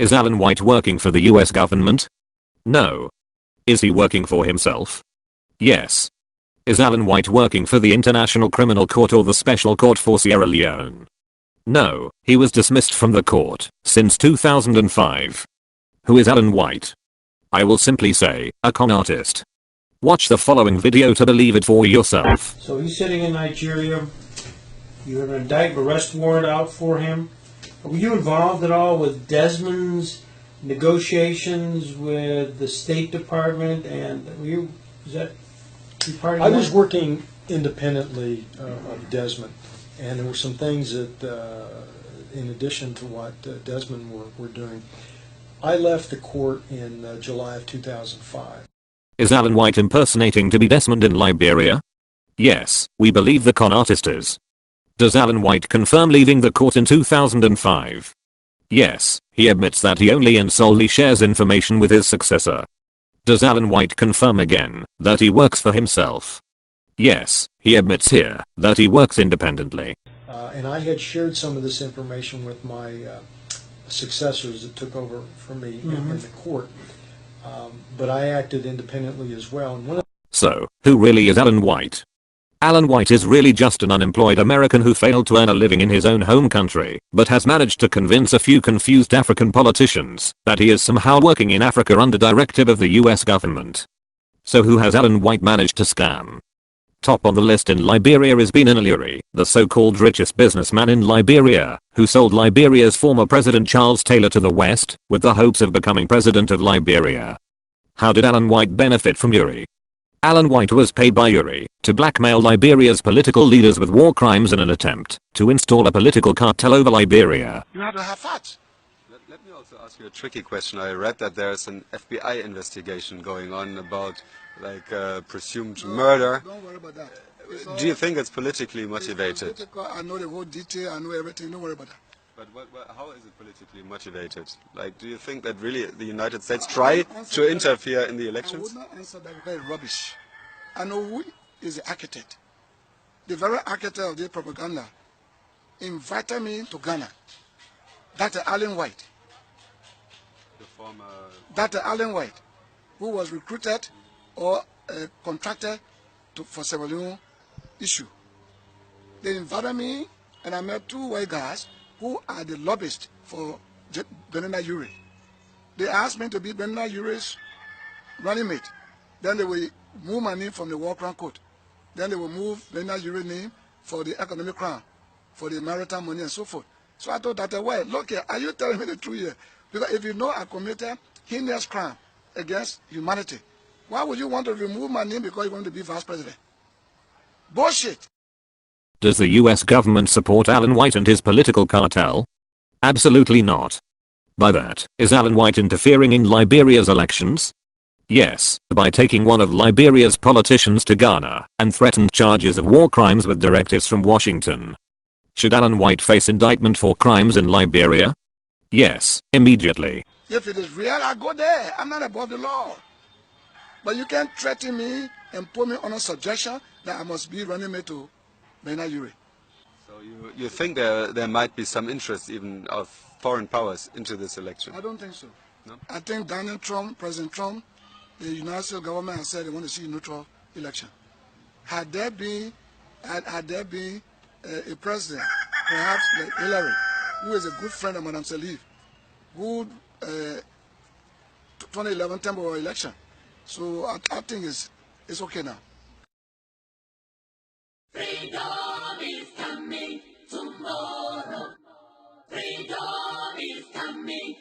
Is Alan White working for the US government? No. Is he working for himself? Yes. Is Alan White working for the International Criminal Court or the Special Court for Sierra Leone? No, he was dismissed from the court since 2005. Who is Alan White? I will simply say, a con artist. Watch the following video to believe it for yourself. So he's sitting in Nigeria. You have an indictment arrest warrant out for him. Were you involved at all with Desmond's negotiations with the State Department? And was that part of I that? was working independently of Desmond, and there were some things that, in addition to what Desmond were doing, I left the court in July of 2005. Is Alan White impersonating to be Desmond in Liberia? Yes, we believe the con artist is. Does Alan White confirm leaving the court in 2005? Yes, he admits that he only and solely shares information with his successor. Does Alan White confirm again that he works for himself? Yes, he admits here that he works independently. And I had shared some of this information with my successors that took over for me in the court, but I acted independently as well. And so, who really is Alan White? Alan White is really just an unemployed American who failed to earn a living in his own home country, but has managed to convince a few confused African politicians that he is somehow working in Africa under directive of the US government. So who has Alan White managed to scam? Top on the list in Liberia is Benin Iluri, the so-called richest businessman in Liberia, who sold Liberia's former president Charles Taylor to the West, with the hopes of becoming president of Liberia. How did Alan White benefit from Uri? Alan White was paid by Uri to blackmail Liberia's political leaders with war crimes in an attempt to install a political cartel over Liberia. You have to have facts. Let me also ask you a tricky question. I read that there's an FBI investigation going on about presumed murder. Don't worry about that. Do you think it's politically motivated? I know the whole detail, I know everything, don't worry about that. But how is it politically motivated? Do you think that really the United States try to interfere in the elections? I would not answer that because it's rubbish. I know who is the architect. The very architect of this propaganda invited me to Ghana. Dr. Alan White. The former... Dr. Alan White, who was recruited or contracted for Sierra Leone issue. They invited me and I met two white guys who are the lobbyists for Bernard Uri. They asked me to be Bernard Uri's running mate. Then they will move my name from the War Crown Court. Then they will move Bernard Uri's name for the economic crown, for the maritime money and so forth. So I told Dr. White, look here, are you telling me the truth here? Because if you know I committed heinous crime against humanity, why would you want to remove my name because you want to be vice president? Bullshit! Does the US government support Alan White and his political cartel? Absolutely not. By that, is Alan White interfering in Liberia's elections? Yes, by taking one of Liberia's politicians to Ghana and threatened charges of war crimes with directives from Washington. Should Alan White face indictment for crimes in Liberia? Yes, immediately. If it is real, I go there. I'm not above the law. But you can't threaten me and put me on a subjection that I must be running me to Bernard Uri. So you think there might be some interest even of foreign powers into this election? I don't think so. No? I think Donald Trump, President Trump, the United States government has said they want to see a neutral election. Had there been a president, perhaps like Hillary, who is a good friend of Madame Sirleaf, who 2011 temporary election. So I think it's okay now. Freedom is coming tomorrow. Freedom is coming